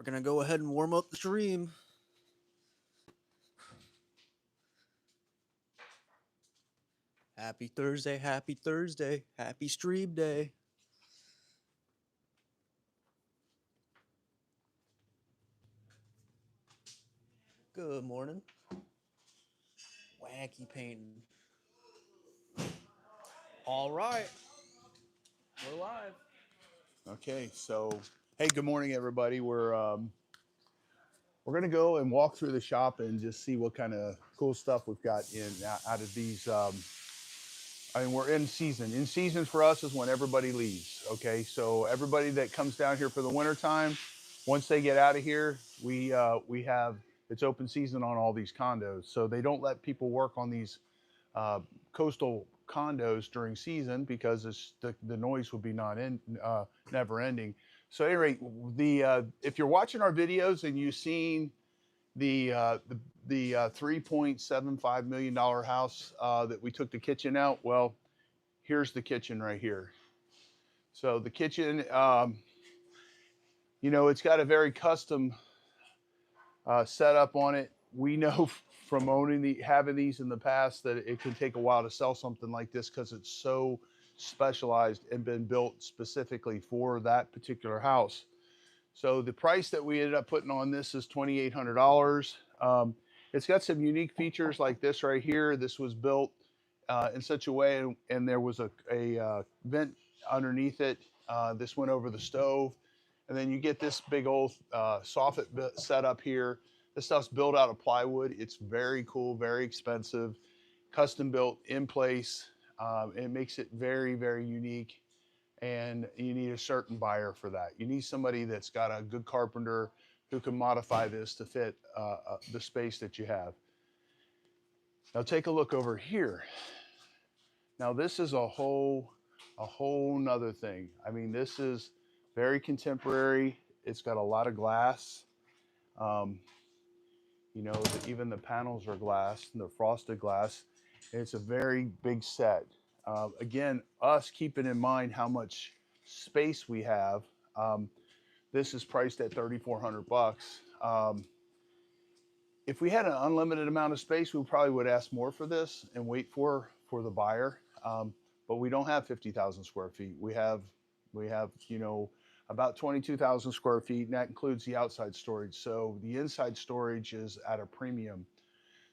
We're gonna go ahead and warm up the stream. Happy Thursday, happy stream day. Good morning. Wacky painting. All right, we're live. Okay, so hey, good morning, everybody. We're gonna go and walk through the shop and just see what kind of cool stuff we've got in out of these. I mean, we're in season. In season for us is when everybody leaves. Okay, so everybody that comes down here for the winter time, once they get out of here, we have it's open season on all these condos. So they don't let people work on these uh, coastal condos during season because the noise would be never ending. So at any rate, if you're watching our videos and you've seen the $3.75 million house that we took the kitchen out, well, here's the kitchen right here. So the kitchen, it's got a very custom setup on it. We know from having these in the past that it can take a while to sell something like this because it's so specialized and been built specifically for that particular house. So the price that we ended up putting on this is $2,800. It's got some unique features like this right here. This was built in such a way, and there was a vent underneath it. This went over the stove, and then you get this big old soffit setup here. This stuff's built out of plywood. It's very cool, very expensive, custom built in place. It makes it very, very unique. And you need a certain buyer for that. You need somebody that's got a good carpenter who can modify this to fit the space that you have. Now take a look over here. Now this is a whole nother thing. I mean, this is very contemporary. It's got a lot of glass. Um, even the panels are glass, and they're frosted glass. And it's a very big set. Again, us keeping in mind how much space we have. Um, this is priced at $3,400. If we had an unlimited amount of space, we probably would ask more for this and wait for the buyer. But we don't have 50,000 square feet. We have about 22,000 square feet, and that includes the outside storage. So the inside storage is at a premium.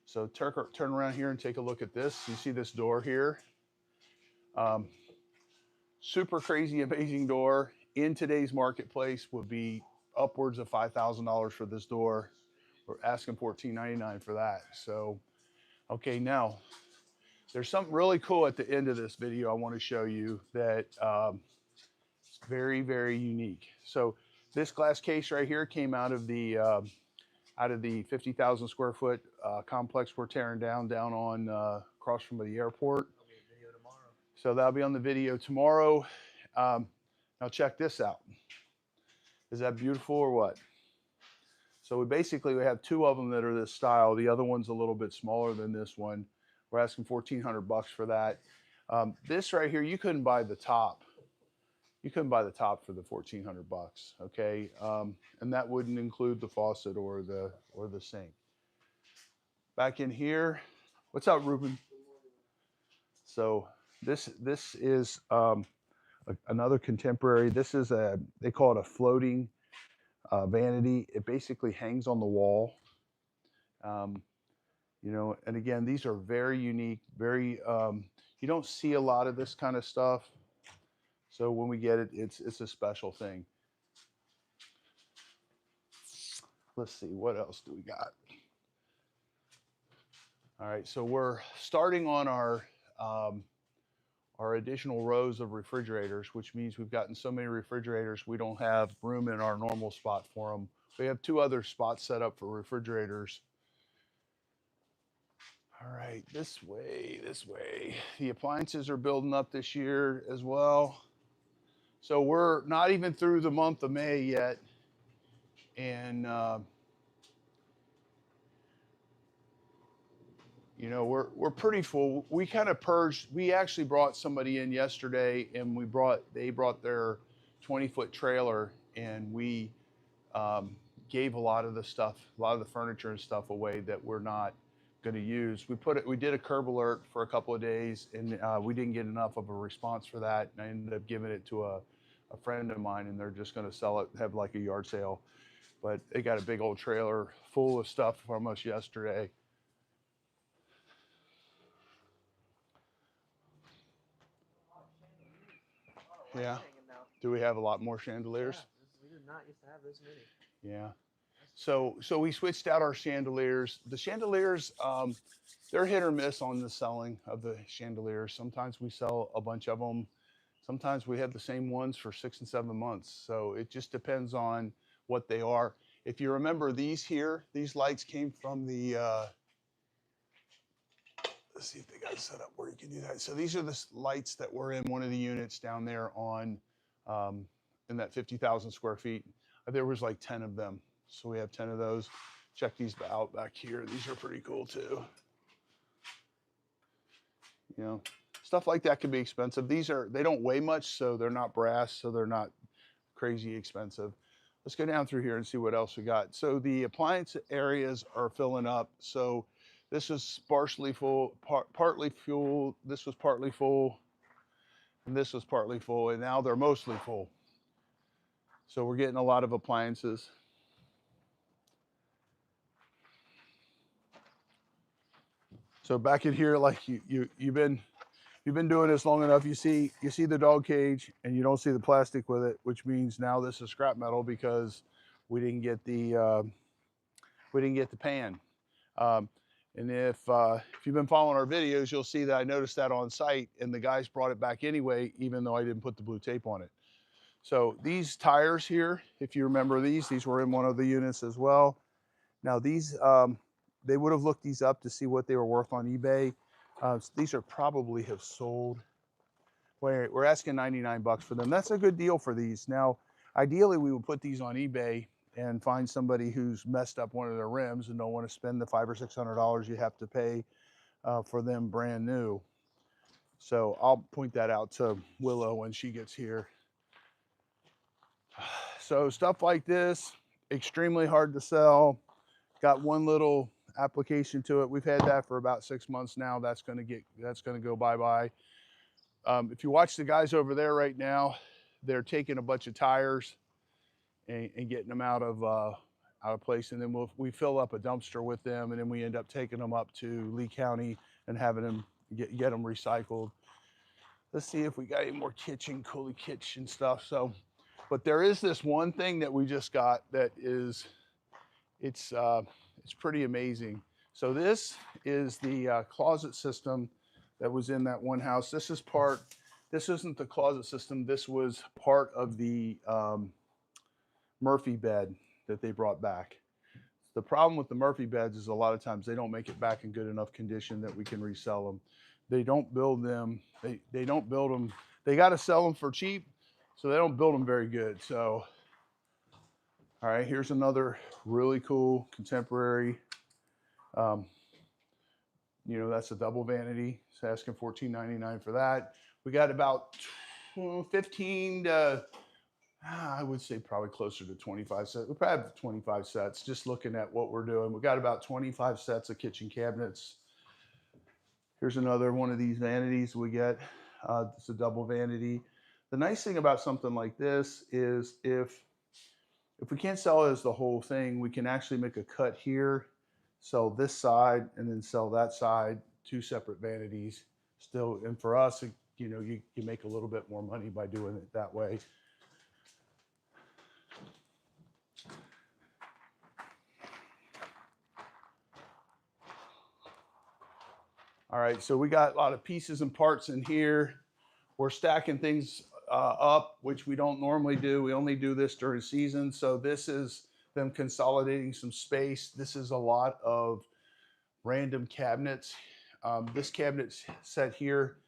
So turn around here and take a look at this. You see this door here? Um, Super crazy, amazing door. In today's marketplace would be upwards of $5,000 for this door. We're asking $1,499 for that. So, okay, now there's something really cool at the end of this video I want to show you that is very, very unique. So this glass case right here came out of the 50,000 square foot complex we're tearing down on across from the airport. So that'll be on the video tomorrow. Now check this out. Is that beautiful or what? So we have two of them that are this style. The other one's a little bit smaller than this one. We're asking $1,400 for that. This right here, you couldn't buy the top. You couldn't buy the top for the $1,400. Okay, and that wouldn't include the faucet or the sink. Back in here, what's up, Ruben? So this is another contemporary. This is they call it a floating vanity. It basically hangs on the wall. And again, these are very unique, you don't see a lot of this kind of stuff. So when we get it, it's a special thing. Let's see, what else do we got? All right, so we're starting on our additional rows of refrigerators, which means we've gotten so many refrigerators, we don't have room in our normal spot for them. We have two other spots set up for refrigerators. All right, this way. The appliances are building up this year as well. So we're not even through the month of May yet. And, we're pretty full. We kind of purged. We actually brought somebody in yesterday, and they brought their 20-foot trailer, and we gave a lot of the stuff, a lot of the furniture and stuff away that we're not going to use. We did a curb alert for a couple of days, and we didn't get enough of a response for that. And I ended up giving it to a friend of mine, and they're just going to sell it, have like a yard sale. But they got a big old trailer full of stuff from us yesterday. Yeah. Do we have a lot more chandeliers? Yeah, we did not used to have this many. Yeah. So we switched out our chandeliers. The chandeliers, they're hit or miss on the selling of the chandeliers. Sometimes we sell a bunch of them. Sometimes we have the same ones for 6 and 7 months. So it just depends on what they are. If you remember these here, these lights came from the, let's see if they got it set up where you can do that. So these are the lights that were in one of the units down there on, in that 50,000 square feet. There was like 10 of them. So we have 10 of those. Check these out back here. These are pretty cool too. You know, stuff like that can be expensive. They don't weigh much, so they're not brass, so they're not crazy expensive. Let's go down through here and see what else we got. So the appliance areas are filling up. So this is partially full, partly full. This was partly full, and this was partly full, and now they're mostly full. So we're getting a lot of appliances. So back in here, like you've been doing this long enough. You see the dog cage, and you don't see the plastic with it, which means now this is scrap metal because we didn't get the pan. And if you've been following our videos, you'll see that I noticed that on site, and the guys brought it back anyway, even though I didn't put the blue tape on it. So these tires here, if you remember these were in one of the units as well. Now these, they would have looked these up to see what they were worth on eBay. These are probably have sold. We're asking 99 bucks for them. That's a good deal for these. Now, ideally, we would put these on eBay and find somebody who's messed up one of their rims and don't want to spend the $500 or $600 you have to pay for them brand new. So I'll point that out to Willow when she gets here. So stuff like this, extremely hard to sell. Got one little application to it. We've had that for about 6 months now. That's going to go bye-bye. If you watch the guys over there right now, they're taking a bunch of tires and getting them out of place, and then we fill up a dumpster with them, and then we end up taking them up to Lee County and having them get them recycled. Let's see if we got any more coolie kitchen stuff. So, but there is this one thing that we just got that is, it's pretty amazing. So this is the closet system that was in that one house. This isn't the closet system. This was part of the Murphy bed that they brought back. The problem with the Murphy beds is a lot of times they don't make it back in good enough condition that we can resell them. They don't build them. They don't build them. They got to sell them for cheap, so they don't build them very good. So, all right, here's another really cool contemporary. You know, that's a double vanity. It's asking $14.99 for that. We got about 15 to, I would say probably closer to 25 sets. We probably have 25 sets, just looking at what we're doing. We got about 25 sets of kitchen cabinets. Here's another one of these vanities we get. It's a double vanity. The nice thing about something like this is if we can't sell it as the whole thing, we can actually make a cut here, sell this side, and then sell that side, 2 separate vanities still. And for us, you know, you make a little bit more money by doing it that way. All right, so we got a lot of pieces and parts in here. We're stacking things up, which we don't normally do. We only do this during season. So this is them consolidating some space. This is a lot of random cabinets. This cabinet set here,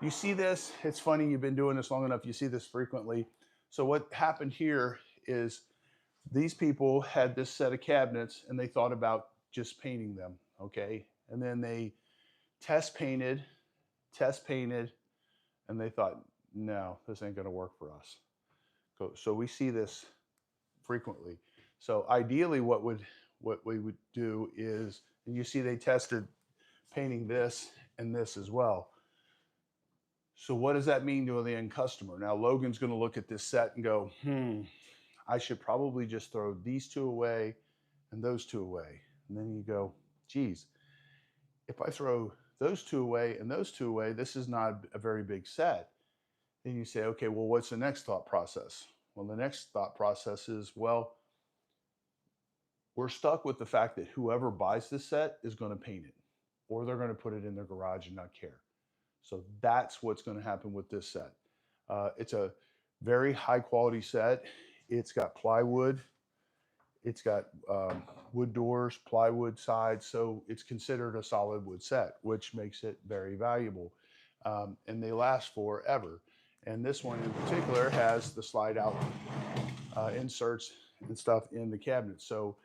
you see this, it's funny, you've been doing this long enough, you see this frequently. So what happened here is these people had this set of cabinets and they thought about just painting them, okay? And then they test painted, and they thought, no, this ain't gonna work for us. So we see this frequently. So ideally, what we would do is, and you see they tested painting this and this as well. So what does that mean to the end customer? Now Logan's going to look at this set and go, I should probably just throw these two away and those two away. And then you go, geez, if I throw those two away and those two away, this is not a very big set. Then you say, okay, well, what's the next thought process? Well, the next thought process is, well, we're stuck with the fact that whoever buys this set is going to paint it, or they're going to put it in their garage and not care. So that's what's going to happen with this set. It's a very high quality set. It's got plywood. It's got wood doors, plywood sides. So it's considered a solid wood set, which makes it very valuable. And they last forever. And this one in particular has the slide out inserts and stuff in the cabinet. So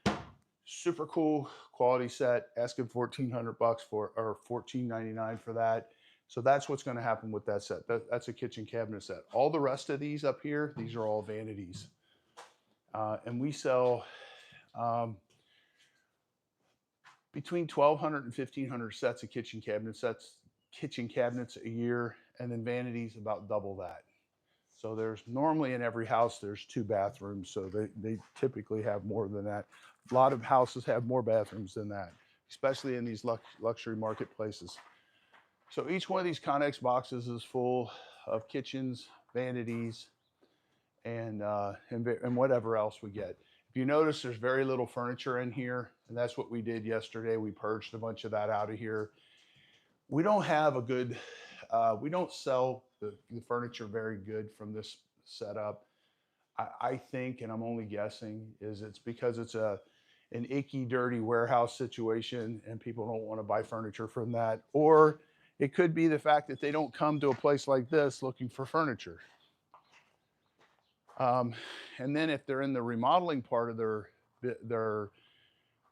super cool quality set, asking $1,400 for, or $1,499 for that. So that's what's going to happen with that set. That's a kitchen cabinet set. All the rest of these up here, these are all vanities. And we sell between 1,200 and 1,500 sets of kitchen cabinets a year, and then vanities about double that. So there's normally in every house, there's 2 bathrooms. So they typically have more than that. A lot of houses have more bathrooms than that, especially in these luxury marketplaces. So each one of these Connex boxes is full of kitchens, vanities, and whatever else we get. If you notice, there's very little furniture in here, and that's what we did yesterday. We purged a bunch of that out of here. We don't have a good, we don't sell the furniture very good from this setup. I think, and I'm only guessing, is it's because it's an icky, dirty warehouse situation and people don't want to buy furniture from that. Or it could be the fact that they don't come to a place like this looking for furniture. And then if they're in the remodeling part of their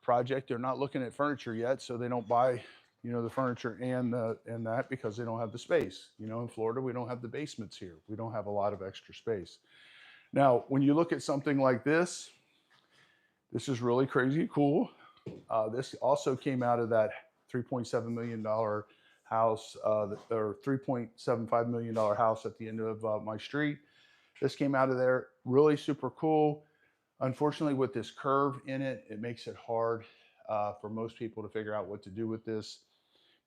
project, they're not looking at furniture yet, so they don't buy, the furniture and that, because they don't have the space. In Florida, we don't have the basements here. We don't have a lot of extra space. Now, when you look at something like this is really crazy cool. This also came out of that $3.7 million house, or $3.75 million house at the end of my street. This came out of there, really super cool. Unfortunately, with this curve in it, it makes it hard for most people to figure out what to do with this.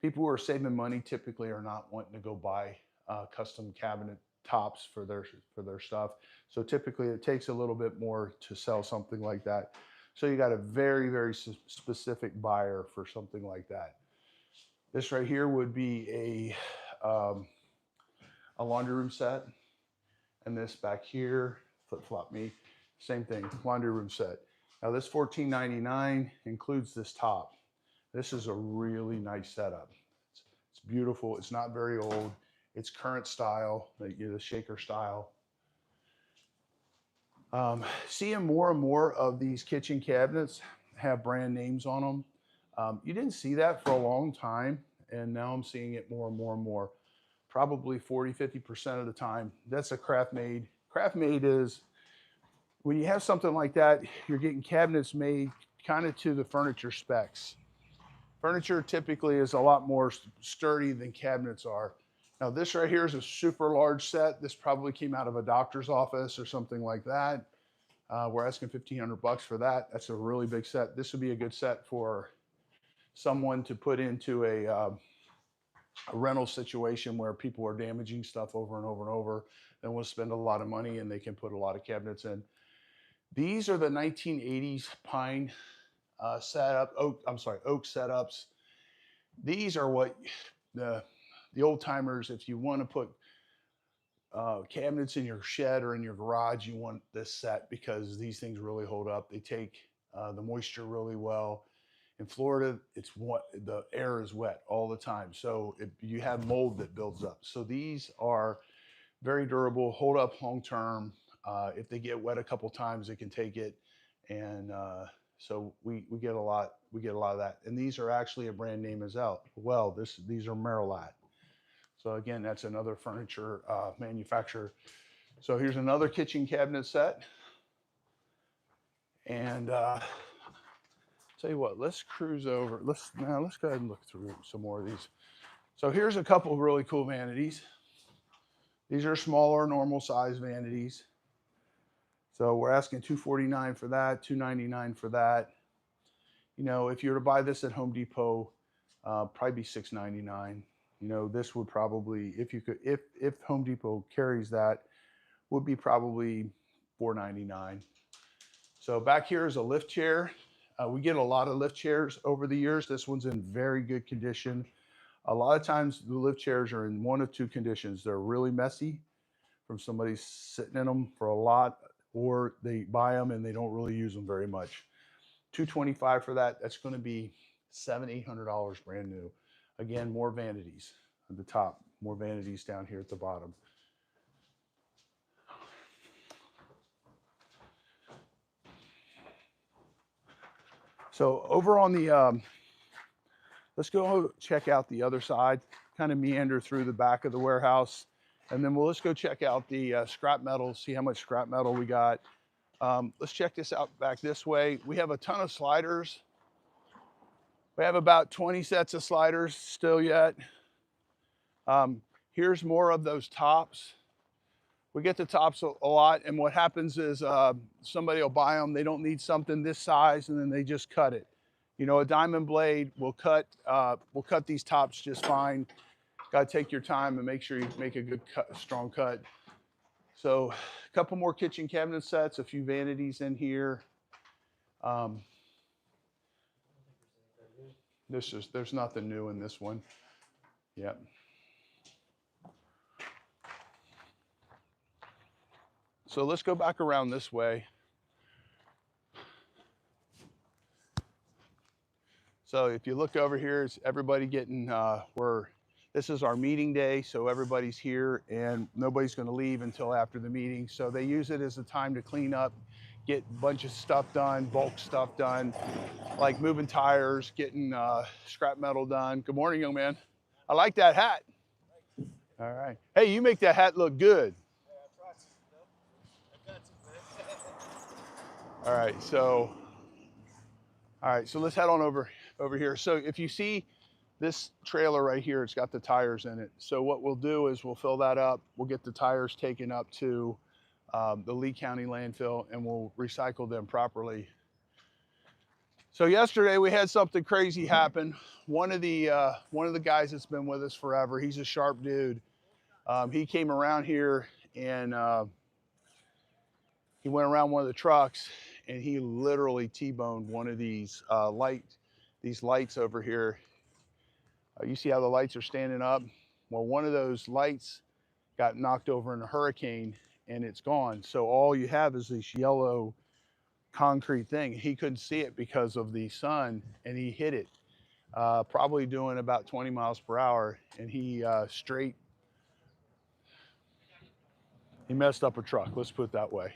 People who are saving money typically are not wanting to go buy custom cabinet tops for their stuff. So typically it takes a little bit more to sell something like that. So you got a very, very specific buyer for something like that. This right here would be a laundry room set. And this back here, flip-flop me, same thing, laundry room set. Now this $1,499 includes this top. This is a really nice setup. It's beautiful. It's not very old. It's current style, the shaker style. Seeing more and more of these kitchen cabinets have brand names on them. You didn't see that for a long time, and now I'm seeing it more and more and more. Probably 40, 50% of the time. That's a craft made. Craft made is, when you have something like that, you're getting cabinets made kind of to the furniture specs. Furniture typically is a lot more sturdy than cabinets are. Now this right here is a super large set. This probably came out of a doctor's office or something like that. We're asking $1,500 for that. That's a really big set. This would be a good set for someone to put into a rental situation where people are damaging stuff over and over and over. Then we'll spend a lot of money and they can put a lot of cabinets in. These are the 1980s pine oak setups. These are what the old timers, if you want to put cabinets in your shed or in your garage, you want this set, because these things really hold up. They take the moisture really well. In Florida, the air is wet all the time. So you have mold that builds up. So these are very durable, hold up long term. If they get wet a couple times, they can take it. And so we get a lot of that. And these are actually a brand name as well. These are Marilat. So again, that's another furniture manufacturer. So here's another kitchen cabinet set. And tell you what, let's cruise over. Let's go ahead and look through some more of these. So here's a couple of really cool vanities. These are smaller, normal size vanities. So we're asking $249 for that, $299 for that. You know, if you were to buy this at Home Depot, probably be $699. You know, this would probably, if Home Depot carries that, would be probably $499. So back here is a lift chair. We get a lot of lift chairs over the years. This one's in very good condition. A lot of times the lift chairs are in one of two conditions. They're really messy from somebody sitting in them for a lot, or they buy them and they don't really use them very much. $225 for that. That's going to be $700-800 brand new. Again, more vanities at the top, more vanities down here at the bottom. So over on the, let's go check out the other side, kind of meander through the back of the warehouse. And then let's go check out the scrap metal, see how much scrap metal we got. Let's check this out back this way. We have a ton of sliders. We have about 20 sets of sliders still yet. Here's more of those tops. We get the tops a lot, and what happens is somebody will buy them. They don't need something this size, and then they just cut it. You know, a diamond blade will cut these tops just fine. Got to take your time and make sure you make a good cut, strong cut. So a couple more kitchen cabinet sets, a few vanities in here. There's nothing new in this one. Yep. So let's go back around this way. So if you look over here, it's everybody getting, this is our meeting day, so everybody's here and nobody's gonna leave until after the meeting. So they use it as a time to clean up, get a bunch of stuff done, bulk stuff done, like moving tires, getting scrap metal done. Good morning, young man. I like that hat. All right. Hey, you make that hat look good. All right, so let's head on over here. So if you see this trailer right here, it's got the tires in it. So what we'll do is we'll fill that up. We'll get the tires taken up to the Lee County landfill, and we'll recycle them properly. So yesterday we had something crazy happen. One of the guys that's been with us forever, he's a sharp dude. He came around here and he went around one of the trucks and he literally T-boned one of these lights over here. You see how the lights are standing up? Well, one of those lights got knocked over in a hurricane and it's gone. So all you have is this yellow concrete thing. He couldn't see it because of the sun and he hit it, probably doing about 20 miles per hour. And he messed up a truck, let's put it that way.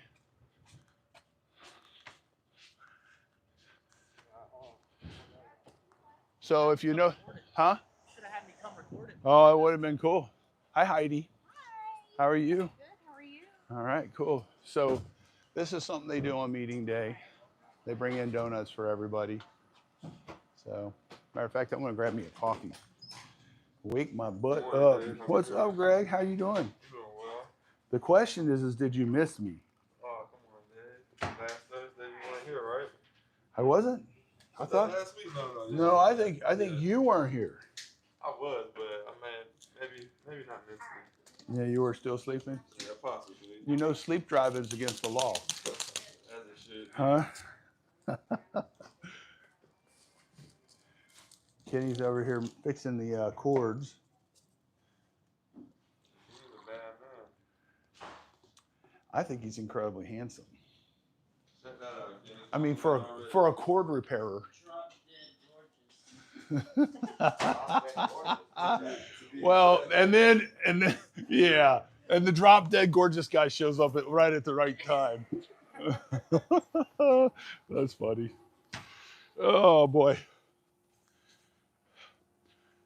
So if you know, huh? Should have had me come record it. Oh, it would have been cool. Hi, Heidi. Hi. How are you? Good, how are you? All right, cool. So this is something they do on meeting day. They bring in donuts for everybody. So, matter of fact, I'm gonna grab me a coffee. Wake my butt up. What's up, Greg? How you doing? Doing well. The question is did you miss me? Oh, come on, man. Last Thursday you weren't here, right? I wasn't? I thought last week. No, I think you weren't here. I was, but I mean, maybe not mentally. Yeah, you were still sleeping? Yeah, possibly. You know sleep driving is against the law. As it should. Huh? Kenny's over here fixing the cords. He's a bad man. I think he's incredibly handsome. Check that out, Kenny. I mean, for a cord repairer. Well, and then yeah, and the drop dead gorgeous guy shows up right at the right time. That's funny. Oh boy.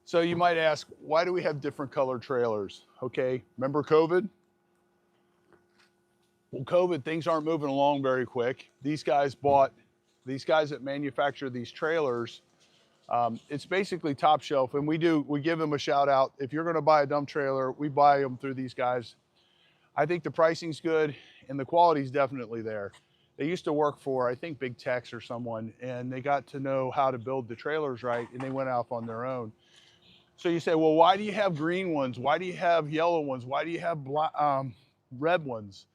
So you might ask, why do we have different colored trailers? Okay, remember COVID? Well, COVID, things aren't moving along very quick. These guys bought these guys that manufacture these trailers, it's basically top shelf, and we give them a shout out. If you're gonna buy a dump trailer, we buy them through these guys. I think the pricing's good and the quality's definitely there. They used to work for, I think, Big Tex or someone, and they got to know how to build the trailers right, and they went off on their own. So you say, well, why do you have green ones? Why do you have yellow ones? Why do you have red ones?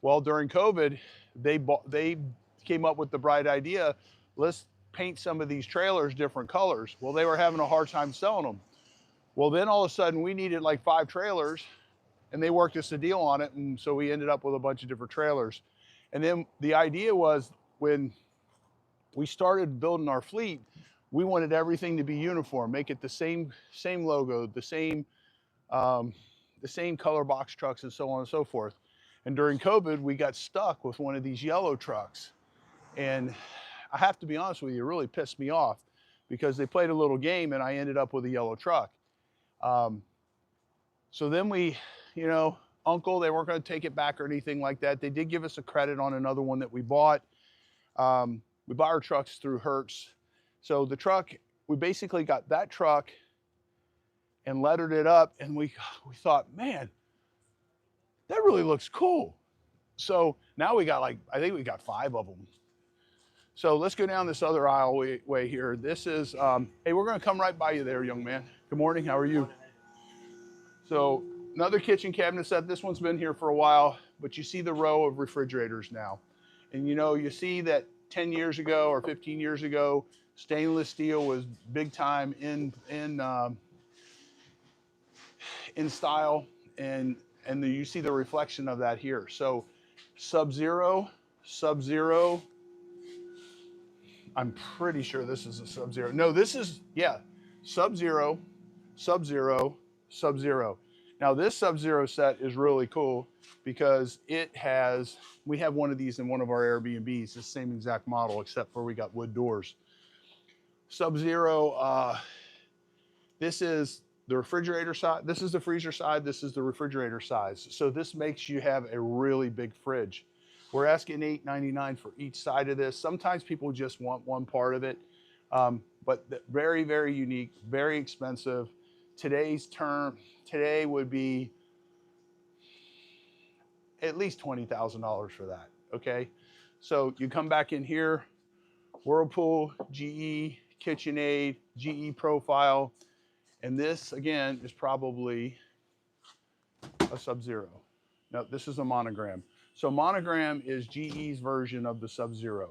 Well, during COVID, they came up with the bright idea, let's paint some of these trailers different colors. Well, they were having a hard time selling them. Well, then all of a sudden we needed like 5 trailers, and they worked us a deal on it, and so we ended up with a bunch of different trailers. And then the idea was, when we started building our fleet, we wanted everything to be uniform, make it the same logo, the same color box trucks, and so on and so forth. And during COVID, we got stuck with one of these yellow trucks. And I have to be honest with you, it really pissed me off, because they played a little game and I ended up with a yellow truck. So then we, you know, Uncle, they weren't going to take it back or anything like that. They did give us a credit on another one that we bought. We buy our trucks through Hertz. So the truck, we basically got that truck and lettered it up, and we thought, man, that really looks cool. So now we got like, I think we got 5 of them. So let's go down this other aisle way here. This is, hey, we're gonna come right by you there, young man. Good morning, how are you? So another kitchen cabinet set. This one's been here for a while, but you see the row of refrigerators now. And you know, you see that 10 years ago or 15 years ago, stainless steel was big time in style, and you see the reflection of that here. So Sub-Zero, I'm pretty sure this is a Sub-Zero. No, this is, yeah, Sub-Zero. Now this Sub-Zero set is really cool because it has, we have one of these in one of our Airbnbs, the same exact model, except for we got wood doors. Sub-Zero, this is the refrigerator side, this is the freezer side, this is the refrigerator size. So this makes you have a really big fridge. We're asking $8.99 for each side of this. Sometimes people just want one part of it, but very, very unique, very expensive. Today would be at least $20,000 for that, okay? So you come back in here, Whirlpool, GE, KitchenAid, GE profile, and this, again, is probably a Sub-Zero. No, this is a Monogram. So Monogram is GE's version of the Sub-Zero.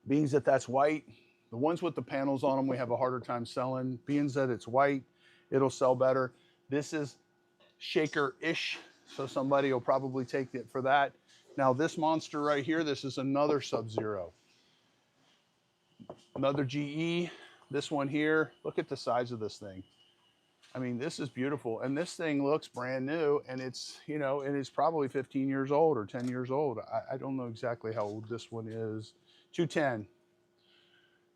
Being that that's white, the ones with the panels on them, we have a harder time selling. Being that it's white, it'll sell better. This is shaker-ish, so somebody will probably take it for that. Now this monster right here, this is another Sub-Zero. Another GE, this one here, look at the size of this thing. I mean, this is beautiful, and this thing looks brand new, and it's, you know, and it's probably 15 years old or 10 years old. I don't know exactly how old this one is. 210.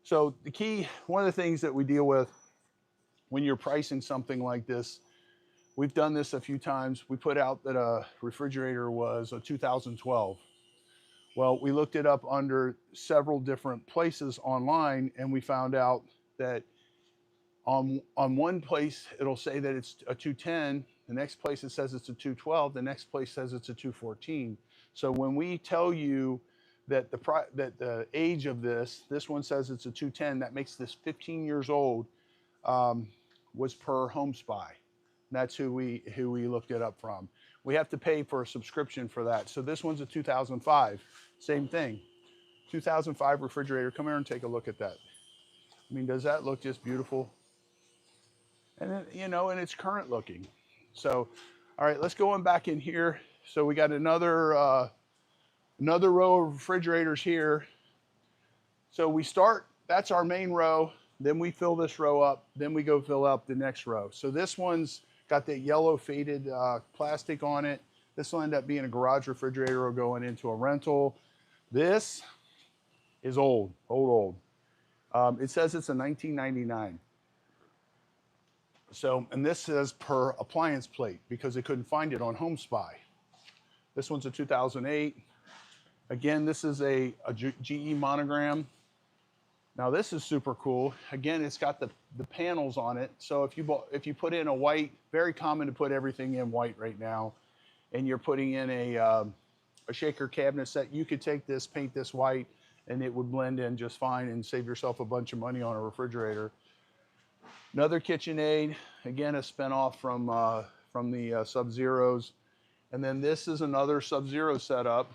So the key, one of the things that we deal with when you're pricing something like this, we've done this a few times. We put out that a refrigerator was a 2012. Well, we looked it up under several different places online, and we found out that on one place, it'll say that it's a 210. The next place it says it's a 212. The next place says it's a 214. So when we tell you that the age of this one says it's a 210, that makes this 15 years old, was per Home Spy. That's who we looked it up from. We have to pay for a subscription for that. So this one's a 2005, same thing. 2005 refrigerator. Come here and take a look at that. I mean, does that look just beautiful? And then, you know, and it's current looking. So, all right, let's go on back in here. So we got another row of refrigerators here. So we start, that's our main row. Then we fill this row up. Then we go fill up the next row. So this one's got that yellow faded plastic on it. This will end up being a garage refrigerator or going into a rental. This is old. It says it's a 1999. So, and this says per appliance plate because they couldn't find it on Home Spy. This one's a 2008. Again, this is a GE monogram. Now this is super cool. Again, it's got the panels on it. So if you put in a white, very common to put everything in white right now, and you're putting in a shaker cabinet set, you could take this, paint this white, and it would blend in just fine and save yourself a bunch of money on a refrigerator. Another KitchenAid, again, a spinoff from the Sub-Zeros. And then this is another Sub-Zero setup,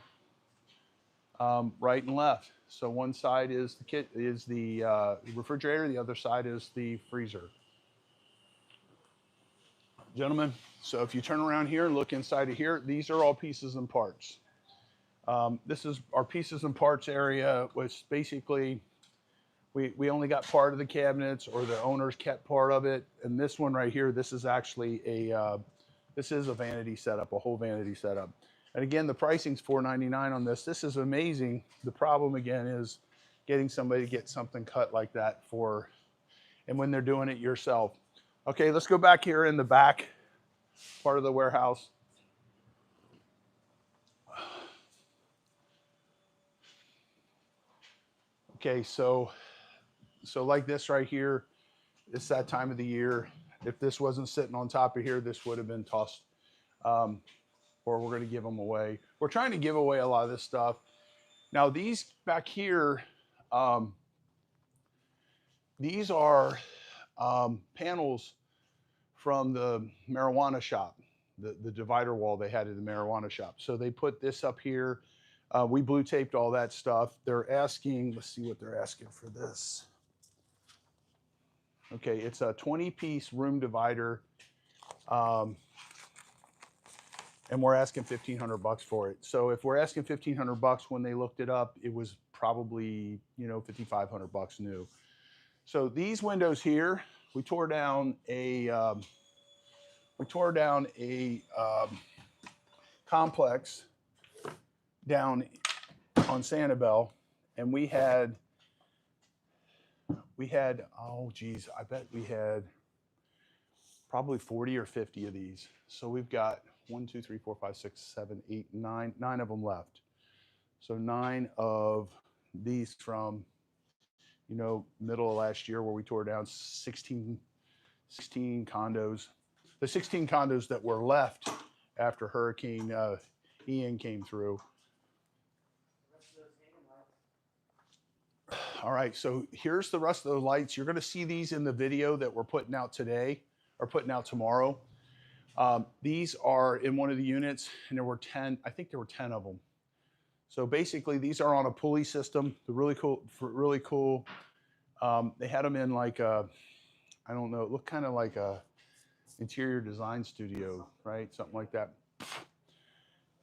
right and left. So one side is the refrigerator, the other side is the freezer. Gentlemen, so if you turn around here and look inside of here, these are all pieces and parts. This is our pieces and parts area, which basically we only got part of the cabinets, or the owners kept part of it. And this one right here, this is actually this is a vanity setup, a whole vanity setup. And again, the pricing's $4.99 on this. This is amazing. The problem again is getting somebody to get something cut like that and when they're doing it yourself. Okay, let's go back here in the back part of the warehouse. Okay, so like this right here, it's that time of the year. If this wasn't sitting on top of here, this would have been tossed, or we're going to give them away. We're trying to give away a lot of this stuff. Now these back here, these are panels from the marijuana shop, the divider wall they had at the marijuana shop. So they put this up here. We blue taped all that stuff. They're asking, let's see what they're asking for this. Okay, it's a 20-piece room divider, and we're asking $1,500 for it. So if we're asking $1,500, when they looked it up, it was probably, you know, $5,500 new. So these windows here, we tore down a complex down on Sanibel, and we had, oh geez, I bet we had probably 40 or 50 of these. So we've got 1, 2, 3, 4, 5, 6, 7, 8, 9 of them left. So 9 of these from, you know, middle of last year, where we tore down 16 condos. The 16 condos that were left after Hurricane Ian came through. All right, so here's the rest of the lights. You're going to see these in the video that we're putting out today, or putting out tomorrow. These are in one of the units, and there were 10, I think there were 10 of them. So basically, these are on a pulley system. They're really cool. Really cool. They had them in like a, I don't know, it looked kind of like a interior design studio, right? Something like that.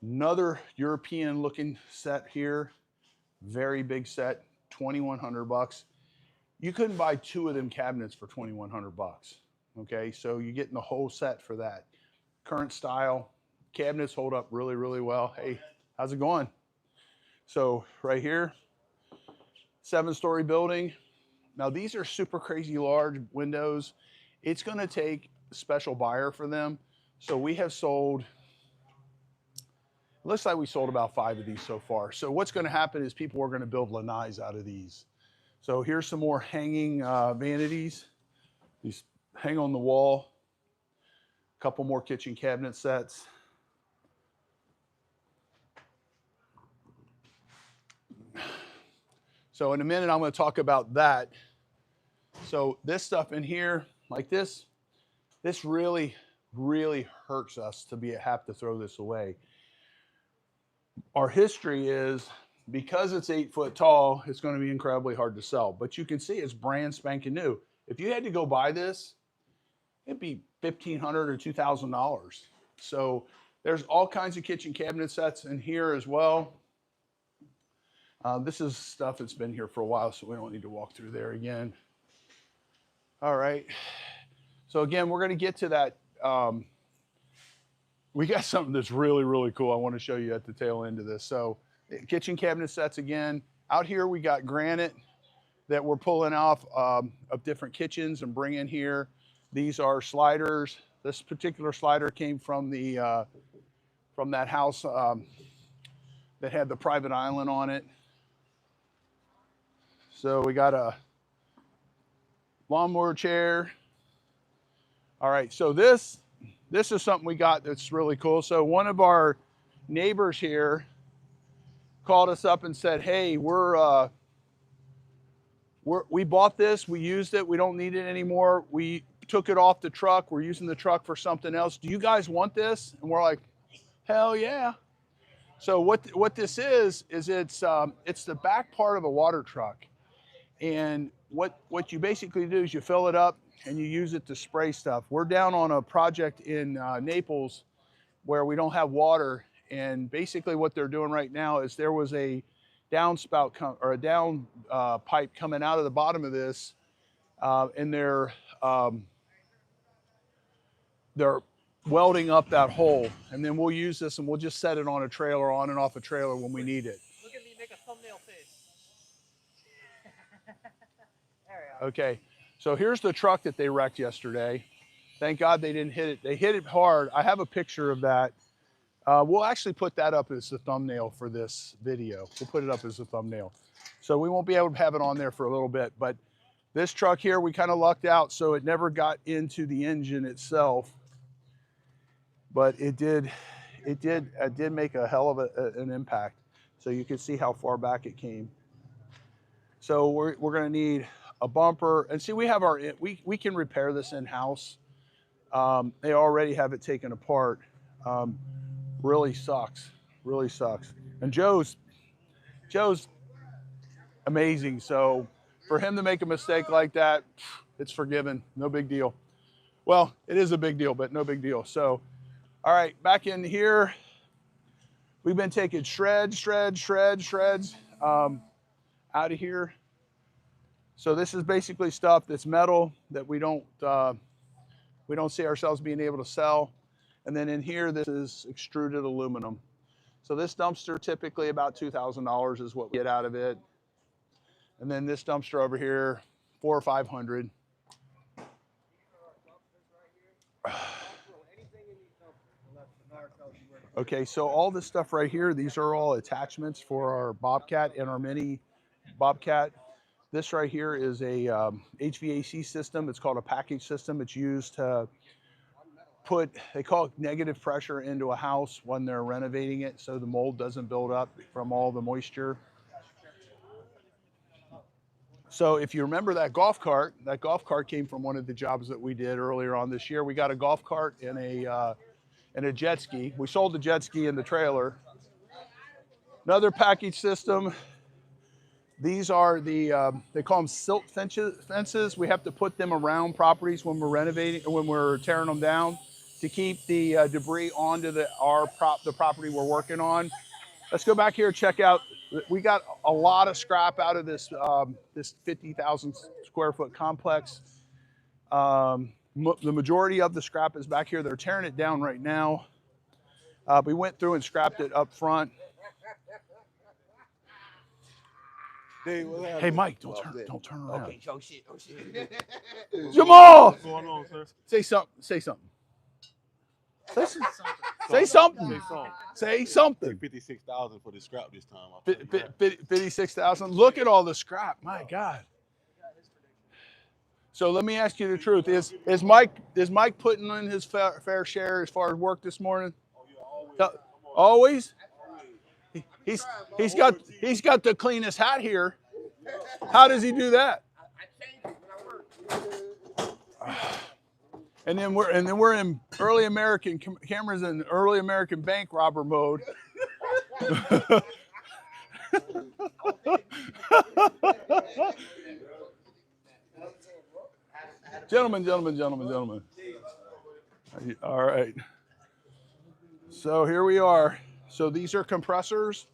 Another European looking set here. Very big set, $2,100. You couldn't buy 2 of them cabinets for $2,100. Okay, so you're getting the whole set for that. Current style. Cabinets hold up really, really well. Hey, how's it going? So right here, 7-story building. Now these are super crazy large windows. It's going to take a special buyer for them. So we have sold, it looks like we sold about 5 of these so far. So what's going to happen is people are going to build lanais out of these. So here's some more hanging vanities. These hang on the wall. A couple more kitchen cabinet sets. So in a minute, I'm going to talk about that. So this stuff in here, like this really, really hurts us to have to throw this away. Our history is, because it's 8 foot tall, it's going to be incredibly hard to sell. But you can see it's brand spanking new. If you had to go buy this, it'd be $1,500 or $2,000. So there's all kinds of kitchen cabinet sets in here as well. This is stuff that's been here for a while, so we don't need to walk through there again. All right. So again, we're going to get to that. We got something that's really, really cool I want to show you at the tail end of this. So kitchen cabinet sets again. Out here we got granite that we're pulling off of different kitchens and bringing here. These are sliders. This particular slider came from the from that house that had the private island on it. So we got a lawnmower chair. All right, so this is something we got that's really cool. So one of our neighbors here called us up and said, hey, we bought this, we used it, we don't need it anymore. We took it off the truck, we're using the truck for something else. Do you guys want this? And we're like, hell yeah. So what this is it's the back part of a water truck. And what you basically do is you fill it up and you use it to spray stuff. We're down on a project in Naples where we don't have water. And basically what they're doing right now is there was a downspout or a down pipe coming out of the bottom of this, and they're welding up that hole. And then we'll use this and we'll just set it on a trailer, on and off a trailer when we need it. Look at me make a thumbnail face. There we go. Okay, so here's the truck that they wrecked yesterday. Thank God they didn't hit it. They hit it hard. I have a picture of that. We'll actually put that up as the thumbnail for this video. We'll put it up as a thumbnail. So we won't be able to have it on there for a little bit, but this truck here, we kind of lucked out, so it never got into the engine itself. But it did make a hell of an impact. So you can see how far back it came. So we're gonna need a bumper, and see, we have we can repair this in-house. They already have it taken apart. Really sucks, really sucks. And Joe's amazing. So for him to make a mistake like that, it's forgiven, no big deal. Well, it is a big deal, but no big deal. So, all right, back in here, we've been taking shreds out of here. So this is basically stuff that's metal that we don't see ourselves being able to sell. And then in here, this is extruded aluminum. So this dumpster, typically about $2,000 is what we get out of it. And then this dumpster over here, $400 or $500. Okay, so all this stuff right here, these are all attachments for our Bobcat and our mini Bobcat. This right here is a HVAC system. It's called a package system. It's used to they call it negative pressure into a house when they're renovating it so the mold doesn't build up from all the moisture. So if you remember that golf cart came from one of the jobs that we did earlier on this year. We got a golf cart and a jet ski. We sold the jet ski in the trailer. Another package system. These are they call them silt fences. We have to put them around properties when we're renovating, or when we're tearing them down, to keep the debris onto the property we're working on. Let's go back here and check out. We got a lot of scrap out of this 50,000 square foot complex. The majority of the scrap is back here. They're tearing it down right now. We went through and scrapped it up front. Hey, Mike, don't turn around. Okay, oh shit. Jamal! What's going on, sir? Say something. Say something. Say Say something. something. Say something. 56,000 for the scrap this time. 56,000. Look at all the scrap. My God. So let me ask you the truth. Is Mike putting in his fair share as far as work this morning? Always? He's got the cleanest hat here. How does he do that? And then we're in early American cameras in early American bank robber mode. Gentlemen. All right. So here we are. So these are compressors.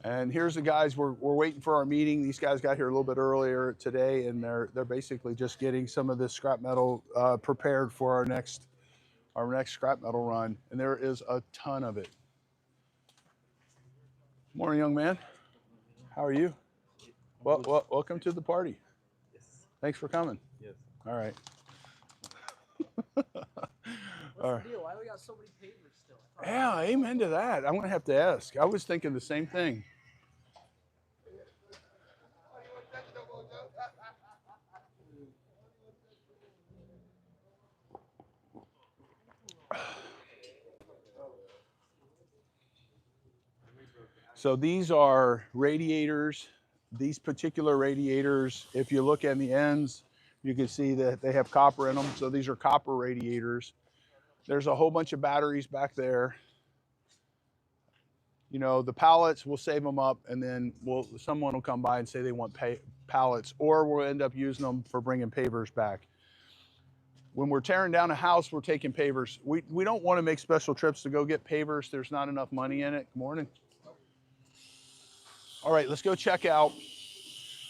And here's the guys, we're waiting for our meeting. These guys got here a little bit earlier today, and they're basically just getting some of this scrap metal prepared for our next scrap metal run. And there is a ton of it. Morning, young man. How are you? Well, welcome to the party. Yes. Thanks for coming. Yes. All right. What's the deal? Why we got so many pavers Yeah, amen to that. I'm gonna have to ask. I was thinking the same thing. So these are radiators. These particular radiators, if you look at the ends, you can see that they have copper in them. So these are copper radiators. There's a whole bunch of batteries back there. You know, the pallets, we'll save them up, and then someone will come by and say they want pallets, or we'll end up using them for bringing pavers back. When we're tearing down a house, we're taking pavers. We don't want to make special trips to go get pavers. There's not enough money in it. Good morning. All right, let's go check out.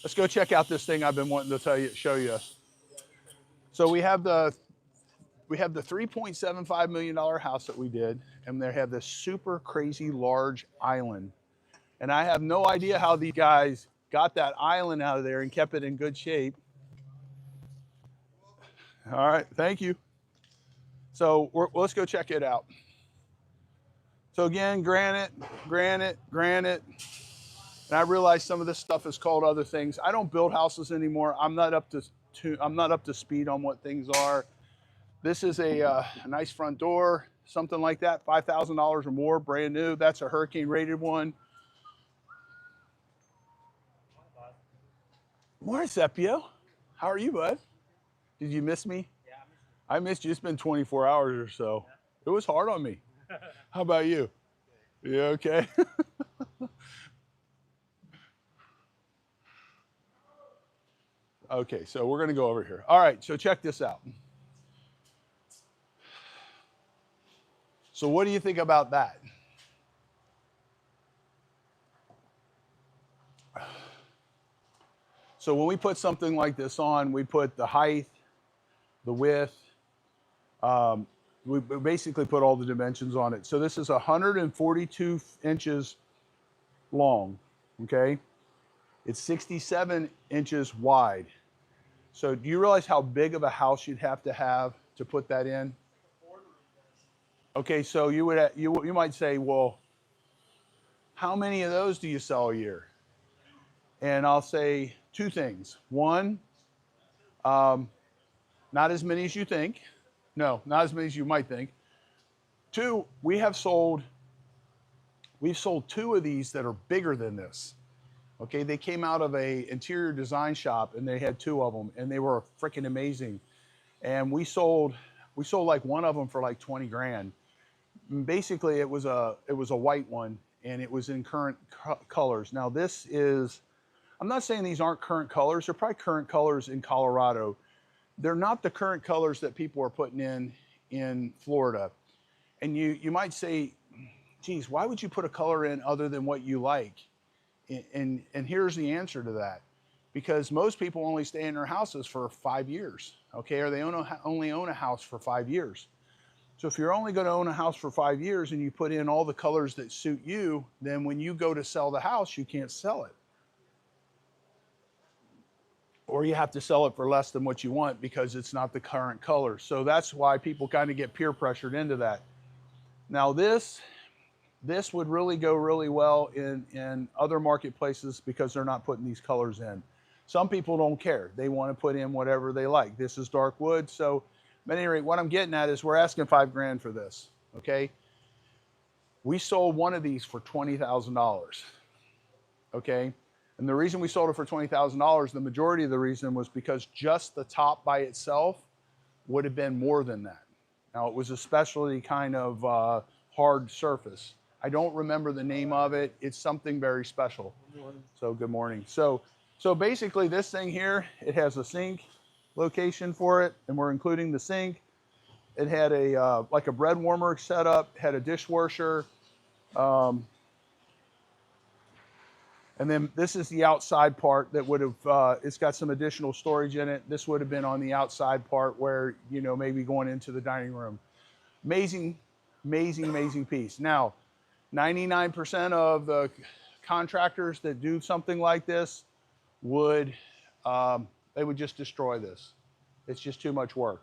Let's go check out this thing I've been wanting to show you. So we have the $3.75 million house that we did, and they have this super crazy large island. And I have no idea how these guys got that island out of there and kept it in good shape. All right, thank you. So let's go check it out. So again, granite, granite, granite. And I realize some of this stuff is called other things. I don't build houses anymore. I'm not up to speed on what things are. This is a nice front door, something like that, $5,000 or more, brand new. That's a hurricane rated one. Morning, Sepio. How are you, bud? Did you miss me? Yeah, I missed you. It's been 24 hours or so. It was hard on me. How about you? You okay? Okay, so we're gonna go over here. All right, so check this out. So what do you think about that? So when we put something like this on, we put the height, the width, we basically put all the dimensions on it. So this is 142 inches long, okay? It's 67 inches wide. So do you realize how big of a house you'd have to put that in? Okay, so you might say, well, how many of those do you sell a year? And I'll say two things. One, not as many as you think. No, not as many as you might think. Two, we've sold two of these that are bigger than this. Okay, they came out of a interior design shop and they had two of them and they were freaking amazing. And we sold like one of them for like 20 grand. Basically, it was a white one and it was in current colors. Now this is, I'm not saying these aren't current colors. They're probably current colors in Colorado. They're not the current colors that people are putting in Florida. And you might say, geez, why would you put a color in other than what you like? And here's the answer to that. Because most people only stay in their houses for 5 years, okay? Or they only own a house for 5 years. So if you're only going to own a house for 5 years and you put in all the colors that suit you, then when you go to sell the house, you can't sell it. Or you have to sell it for less than what you want because it's not the current color. So that's why people kind of get peer pressured into that. Now this would really go really well in other marketplaces because they're not putting these colors in. Some people don't care. They want to put in whatever they like. This is dark wood. So at any rate, what I'm getting at is we're asking $5 grand for this, okay? We sold one of these for $20,000, okay? And the reason we sold it for $20,000, the majority of the reason was because just the top by itself would have been more than that. Now it was a specialty kind of hard surface. I don't remember the name of it. It's something very special. Good morning. So good morning. So basically this thing here, it has a sink location for it, and we're including the sink. It had a like a bread warmer set up, had a dishwasher. And then this is the outside part that would have, it's got some additional storage in it. This would have been on the outside part where, you know, maybe going into the dining room. Amazing, amazing, amazing piece. Now, 99% of the contractors that do something like this would, they would just destroy this. It's just too much work.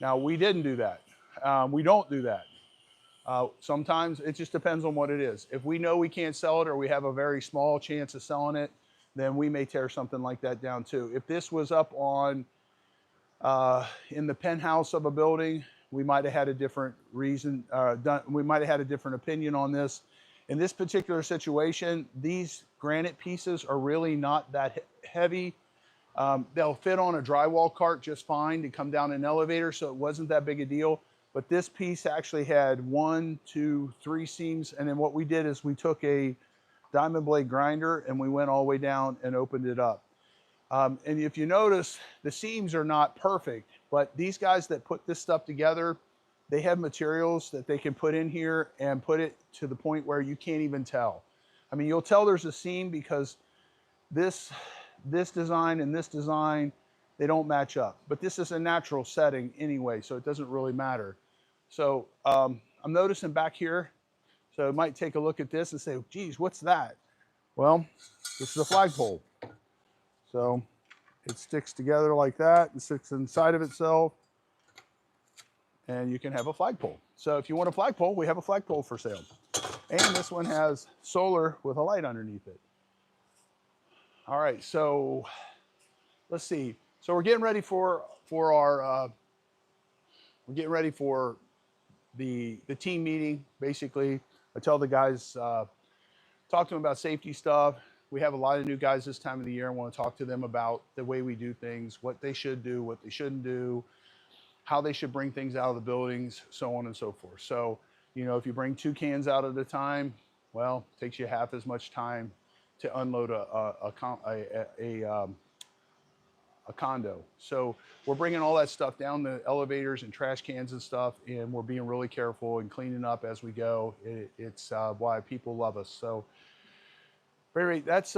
Now, we didn't do that. We don't do that. Sometimes it just depends on what it is. If we know we can't sell it or we have a very small chance of selling it, then we may tear something like that down too. If this was up on in the penthouse of a building, we might have had a different reason. We might have had a different opinion on this. In this particular situation, these granite pieces are really not that heavy. They'll fit on a drywall cart just fine to come down an elevator, so it wasn't that big a deal. But this piece actually had 1, 2, 3 seams, and then what we did is we took a diamond blade grinder and we went all the way down and opened it up. And if you notice, the seams are not perfect, but these guys that put this stuff together, they have materials that they can put in here and put it to the point where you can't even tell. I mean, you'll tell there's a seam because this design and this design, they don't match up. But this is a natural setting anyway, so it doesn't really matter. So I'm noticing back here, so I might take a look at this and say, geez, what's that? Well, this is a flagpole. So it sticks together like that and sticks inside of itself. And you can have a flagpole. So if you want a flagpole, we have a flagpole for sale. And this one has solar with a light underneath it. All right, so let's see. So we're getting ready for our the team meeting. Basically, I tell the guys, talk to them about safety stuff. We have a lot of new guys this time of the year. I want to talk to them about the way we do things, what they should do, what they shouldn't do, how they should bring things out of the buildings, so on and so forth. So, you know, if you bring 2 cans out at a time, well, it takes you half as much time to unload a condo. So we're bringing all that stuff down the elevators and trash cans and stuff, and we're being really careful and cleaning up as we go. It's why people love us. So, anyway, that's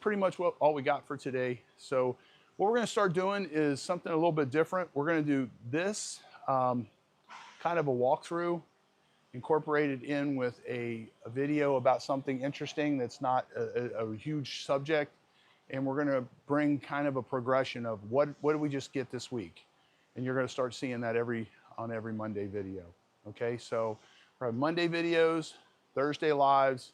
pretty much all we got for today. So what we're going to start doing is something a little bit different. We're going to do this kind of a walkthrough, incorporated in with a video about something interesting that's not a huge subject. And we're going to bring kind of a progression of what did we just get this week? And you're going to start seeing that on every Monday video. Okay, so we have Monday videos, Thursday lives,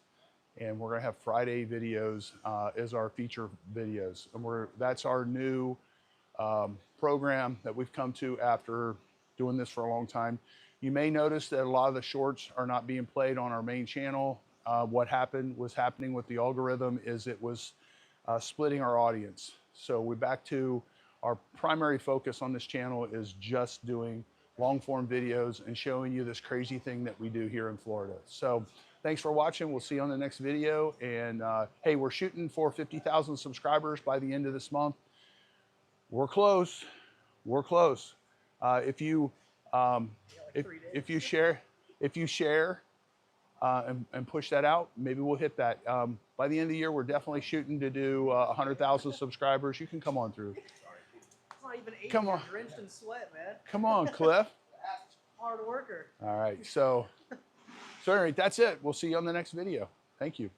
and we're going to have Friday videos as our feature videos. And that's our new program that we've come to after doing this for a long time. You may notice that a lot of the shorts are not being played on our main channel. What was happening with the algorithm is it was splitting our audience. So we're back to our primary focus on this channel is just doing long form videos and showing you this crazy thing that we do here in Florida. So thanks for watching. We'll see you on the next video. And hey, we're shooting for 50,000 subscribers by the end of this month. We're close. We're close. If you share and push that out, maybe we'll hit that. By the end of the year, we're definitely shooting to do 100,000 subscribers. You can come on through. It's not even 8. Come on. You're drenched in sweat, man. Come on, Cliff. Hard worker. All right. So anyway, that's it. We'll see you on the next video. Thank you.